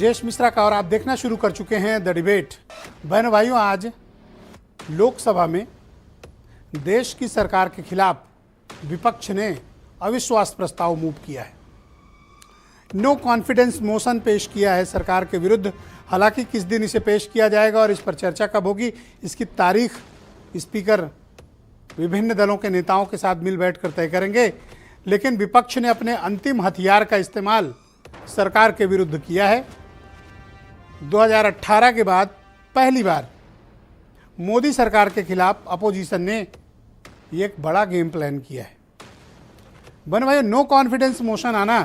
राजेश मिश्रा का और आप देखना शुरू कर चुके हैं द डिबेट। बहन भाइयों, आज लोकसभा में देश की सरकार के खिलाफ विपक्ष ने अविश्वास प्रस्ताव मूव किया है। नो कॉन्फिडेंस मोशन पेश किया है सरकार के विरुद्ध। हालांकि किस दिन इसे पेश किया जाएगा और इस पर चर्चा कब होगी, इसकी तारीख स्पीकर विभिन्न दलों के नेताओं के साथ मिल बैठकर तय करेंगे। लेकिन विपक्ष ने अपने अंतिम हथियार का इस्तेमाल सरकार के विरुद्ध किया है। 2018 के बाद पहली बार मोदी सरकार के खिलाफ अपोजिशन ने एक बड़ा गेम प्लान किया है। बन भाई, नो कॉन्फिडेंस मोशन आना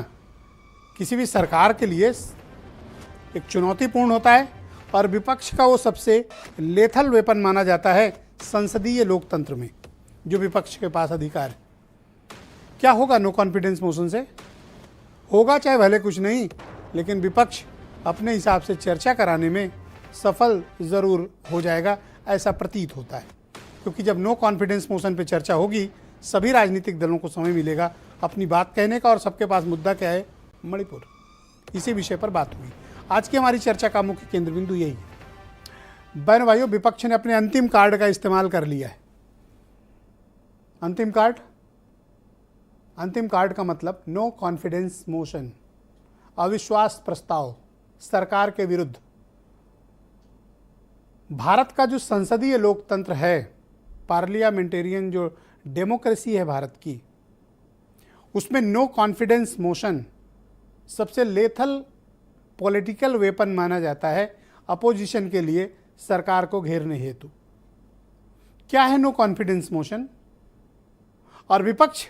किसी भी सरकार के लिए एक चुनौतीपूर्ण होता है और विपक्ष का वो सबसे लेथल वेपन माना जाता है संसदीय लोकतंत्र में, जो विपक्ष के पास अधिकार है। क्या होगा नो कॉन्फिडेंस मोशन से? होगा चाहे भले कुछ नहीं, लेकिन विपक्ष अपने हिसाब से चर्चा कराने में सफल ज़रूर हो जाएगा, ऐसा प्रतीत होता है। क्योंकि जब नो कॉन्फिडेंस मोशन पे चर्चा होगी, सभी राजनीतिक दलों को समय मिलेगा अपनी बात कहने का। और सबके पास मुद्दा क्या है? मणिपुर। इसी विषय पर बात हुई। आज की हमारी चर्चा का मुख्य केंद्र बिंदु यही है। बहन भाइयों, विपक्ष ने अपने अंतिम कार्ड का इस्तेमाल कर लिया है। अंतिम कार्ड का मतलब नो कॉन्फिडेंस मोशन, अविश्वास प्रस्ताव सरकार के विरुद्ध। भारत का जो संसदीय लोकतंत्र है, पार्लियामेंटेरियन जो डेमोक्रेसी है भारत की, उसमें नो कॉन्फिडेंस मोशन सबसे लेथल पॉलिटिकल वेपन माना जाता है अपोजिशन के लिए सरकार को घेरने हेतु। क्या है नो कॉन्फिडेंस मोशन? और विपक्ष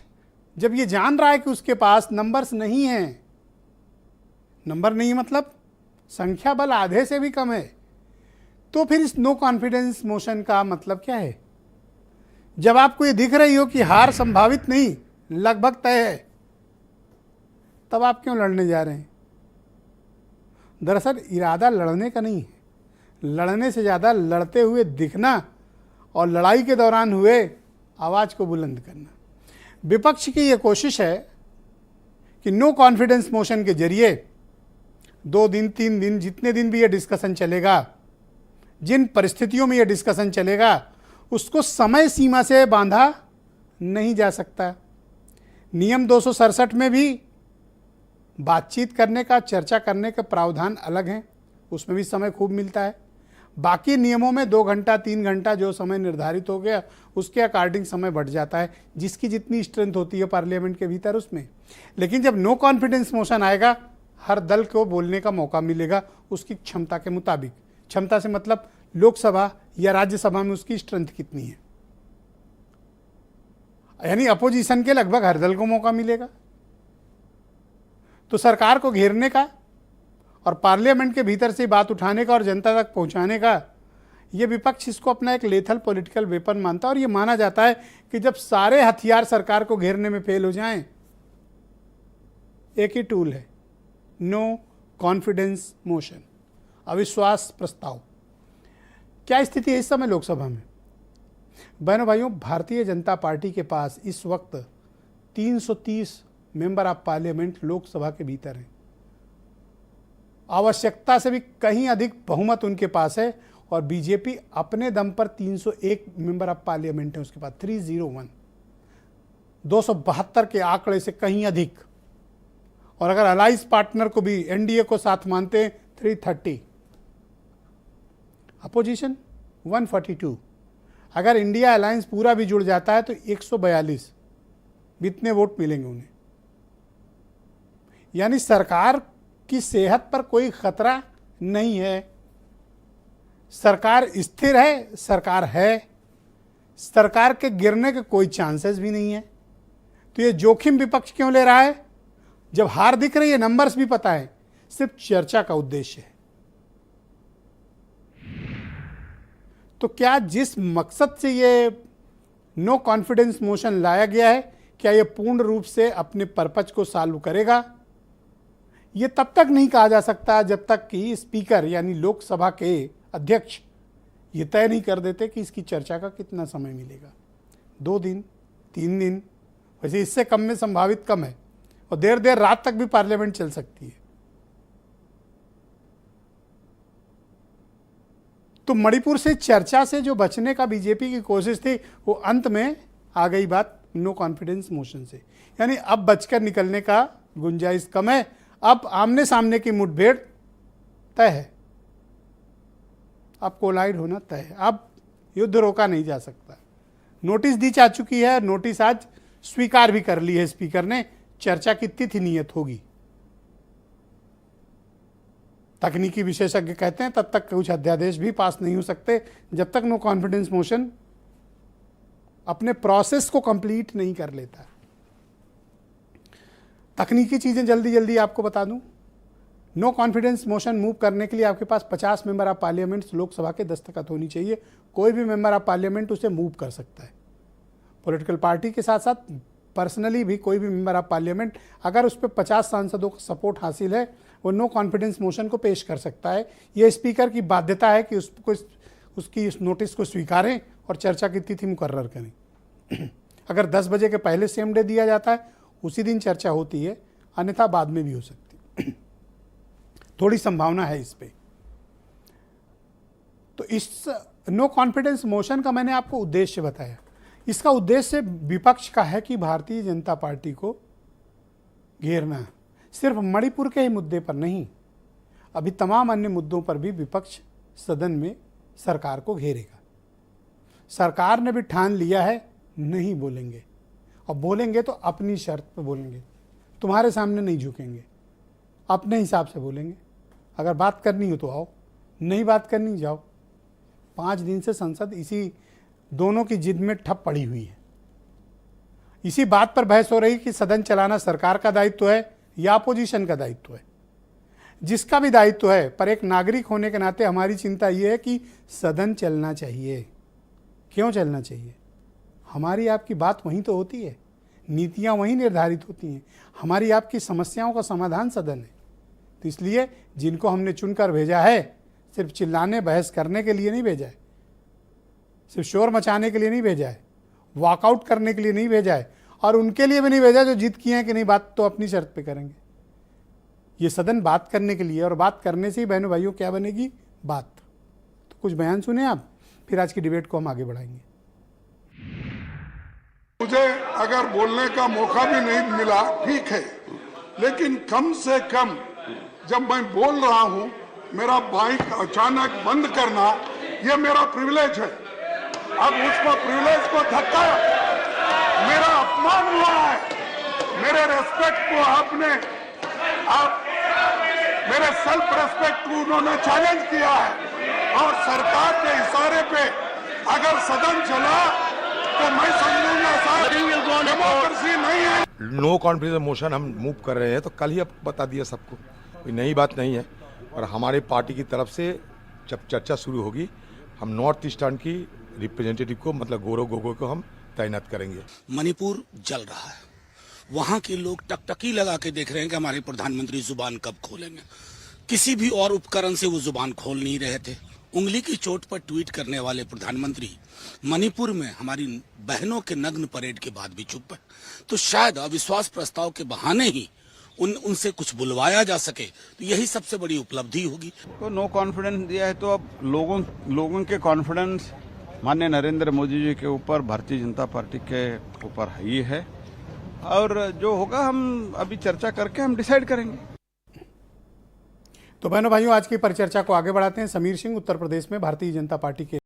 जब ये जान रहा है कि उसके पास नंबर्स नहीं हैं, नंबर नहीं मतलब संख्या बल आधे से भी कम है, तो फिर इस नो कॉन्फिडेंस मोशन का मतलब क्या है? जब आपको ये दिख रही हो कि हार संभावित नहीं, लगभग तय है, तब आप क्यों लड़ने जा रहे हैं? दरअसल इरादा लड़ने का नहीं है, लड़ने से ज़्यादा लड़ते हुए दिखना और लड़ाई के दौरान हुए आवाज़ को बुलंद करना। विपक्ष की ये कोशिश है कि नो कॉन्फिडेंस मोशन के जरिए 2 दिन 3 दिन जितने दिन भी ये डिस्कशन चलेगा, जिन परिस्थितियों में ये डिस्कशन चलेगा, उसको समय सीमा से बांधा नहीं जा सकता। नियम 267 में भी बातचीत करने का, चर्चा करने का प्रावधान अलग है, उसमें भी समय खूब मिलता है। बाकी नियमों में 2 घंटा 3 घंटा जो समय निर्धारित हो गया, उसके अकॉर्डिंग समय बढ़ जाता है, जिसकी जितनी स्ट्रेंथ होती है पार्लियामेंट के भीतर उसमें। लेकिन जब नो कॉन्फिडेंस मोशन आएगा, हर दल को बोलने का मौका मिलेगा उसकी क्षमता के मुताबिक। क्षमता से मतलब लोकसभा या राज्यसभा में उसकी स्ट्रेंथ कितनी है, यानी अपोजिशन के लगभग हर दल को मौका मिलेगा। तो सरकार को घेरने का और पार्लियामेंट के भीतर से बात उठाने का और जनता तक पहुंचाने का, ये विपक्ष इसको अपना एक लेथल पॉलिटिकल वेपन मानता है। और ये माना जाता है कि जब सारे हथियार सरकार को घेरने में फेल हो जाएं, एक ही टूल है, नो कॉन्फिडेंस मोशन, अविश्वास प्रस्ताव। क्या स्थिति है इस समय लोकसभा में? बहनों भाइयों, भारतीय जनता पार्टी के पास इस वक्त 330 मेंबर ऑफ पार्लियामेंट लोकसभा के भीतर हैं। आवश्यकता से भी कहीं अधिक बहुमत उनके पास है। और बीजेपी अपने दम पर 301 मेंबर ऑफ पार्लियामेंट है उसके पास, 301, 272 के आंकड़े से कहीं अधिक। और अगर अलाइंस पार्टनर को भी, एनडीए को साथ मानते हैं, 330। अपोजिशन 142। अगर इंडिया अलायंस पूरा भी जुड़ जाता है तो 142 इतने वोट मिलेंगे उन्हें। यानी सरकार की सेहत पर कोई खतरा नहीं है। सरकार स्थिर है, सरकार है, सरकार के गिरने के कोई चांसेस भी नहीं है। तो ये जोखिम विपक्ष क्यों ले रहा है? जब हार दिख रही है, नंबर्स भी पता है, सिर्फ चर्चा का उद्देश्य है। तो क्या जिस मकसद से ये नो कॉन्फिडेंस मोशन लाया गया है, क्या ये पूर्ण रूप से अपने पर्पज को सॉल्व करेगा? ये तब तक नहीं कहा जा सकता जब तक कि स्पीकर यानी लोकसभा के अध्यक्ष ये तय नहीं कर देते कि इसकी चर्चा का कितना समय मिलेगा। 2 दिन 3 दिन, वैसे इससे कम में संभावित कम है, और देर रात तक भी पार्लियामेंट चल सकती है। तो मणिपुर से चर्चा से जो बचने का बीजेपी की कोशिश थी, वो अंत में आ गई बात नो कॉन्फिडेंस मोशन से। यानी अब बचकर निकलने का गुंजाइश कम है। अब आमने सामने की मुठभेड़ तय है, अब कोलाइड होना तय है, अब युद्ध रोका नहीं जा सकता। नोटिस दी जा चुकी है, नोटिस आज स्वीकार भी कर ली है स्पीकर ने। चर्चा की तिथि नियत होगी। तकनीकी विशेषज्ञ कहते हैं तब तक कुछ अध्यादेश भी पास नहीं हो सकते जब तक नो कॉन्फिडेंस मोशन अपने प्रोसेस को कंप्लीट नहीं कर लेता। तकनीकी चीजें जल्दी जल्दी आपको बता दूं। नो कॉन्फिडेंस मोशन मूव करने के लिए आपके पास 50 मेंबर ऑफ पार्लियामेंट लोकसभा के दस्तखत होनी चाहिए। कोई भी मेंबर ऑफ पार्लियामेंट उसे मूव कर सकता है। पॉलिटिकल पार्टी के साथ साथ पर्सनली भी कोई भी मेंबर ऑफ पार्लियामेंट अगर उस पर 50 सांसदों का सपोर्ट हासिल है, वो नो कॉन्फिडेंस मोशन को पेश कर सकता है। ये स्पीकर की बाध्यता है कि उसकी इस नोटिस को स्वीकारें और चर्चा की तिथि मुकर्रर करें। अगर 10 बजे के पहले सेम डे दिया जाता है, उसी दिन चर्चा होती है, अन्यथा बाद में भी हो सकती है। थोड़ी संभावना है इस पे। तो इस नो कॉन्फिडेंस मोशन का मैंने आपको उद्देश्य बताया। इसका उद्देश्य विपक्ष का है कि भारतीय जनता पार्टी को घेरना। सिर्फ मणिपुर के ही मुद्दे पर नहीं, अभी तमाम अन्य मुद्दों पर भी विपक्ष सदन में सरकार को घेरेगा। सरकार ने भी ठान लिया है नहीं बोलेंगे, और बोलेंगे तो अपनी शर्त पे बोलेंगे, तुम्हारे सामने नहीं झुकेंगे, अपने हिसाब से बोलेंगे। अगर बात करनी हो तो आओ, नहीं बात करनी जाओ। 5 दिन से संसद इसी दोनों की जिद में ठप पड़ी हुई है। इसी बात पर बहस हो रही कि सदन चलाना सरकार का दायित्व है या अपोजिशन का दायित्व है। जिसका भी दायित्व है, पर एक नागरिक होने के नाते हमारी चिंता यह है कि सदन चलना चाहिए। क्यों चलना चाहिए? हमारी आपकी बात वहीं तो होती है, नीतियां वहीं निर्धारित होती हैं। हमारी आपकी समस्याओं का समाधान सदन है। तो इसलिए जिनको हमने चुनकर भेजा है, सिर्फ चिल्लाने बहस करने के लिए नहीं भेजा है, सिर्फ शोर मचाने के लिए नहीं भेजा है, वॉकआउट करने के लिए नहीं भेजा है, और उनके लिए भी नहीं भेजा जो जिद किए हैं कि नहीं बात तो अपनी शर्त पे करेंगे। ये सदन बात करने के लिए, और बात करने से ही बहनों भाइयों क्या बनेगी? बात। तो कुछ बयान सुने आप, फिर आज की डिबेट को हम आगे बढ़ाएंगे। मुझे अगर बोलने का मौका भी नहीं मिला ठीक है, लेकिन कम से कम जब मैं बोल रहा हूं, मेरा माइक अचानक बंद करना ये मेरा प्रिविलेज है। अब उसको प्रिविलेज को धक्का, मेरा अपमान हुआ है। मेरे रेस्पेक्ट को आप मेरे सेल्फ रेस्पेक्ट को उन्होंने चैलेंज किया है, और सरकार के इशारे पे अगर सदन चला तो मैं समझूंगा साहब डेमोक्रेसी नहीं है। नो कॉन्फिडेंस मोशन हम मूव कर रहे हैं, तो कल ही अब बता दिया सबको, कोई नई बात नहीं है। और हमारे पार्टी की तरफ से जब चर्चा शुरू होगी, हम नॉर्थ ईस्टर्न की रिप्रेजेंटेटिव को, मतलब गौरव गोगोई को हम तैनात करेंगे। मणिपुर जल रहा है, वहां के लोग टकटकी लगा के देख रहे हैं कि हमारे प्रधानमंत्री जुबान कब खोलेंगे। किसी भी और उपकरण से वो जुबान खोल नहीं रहे थे। उंगली की चोट पर ट्वीट करने वाले प्रधानमंत्री मणिपुर में हमारी बहनों के नग्न परेड के बाद भी चुप है। तो शायद अविश्वास प्रस्ताव के बहाने ही उनसे कुछ बुलवाया जा सके, तो यही सबसे बड़ी उपलब्धि होगी। तो नो कॉन्फिडेंस दिया है, तो अब लोगों के कॉन्फिडेंस माननीय नरेंद्र मोदी जी के ऊपर, भारतीय जनता पार्टी के ऊपर ही है, और जो होगा हम अभी चर्चा करके हम डिसाइड करेंगे। तो बहनों भाइयों, आज की परिचर्चा को आगे बढ़ाते हैं। समीर सिंह उत्तर प्रदेश में भारतीय जनता पार्टी के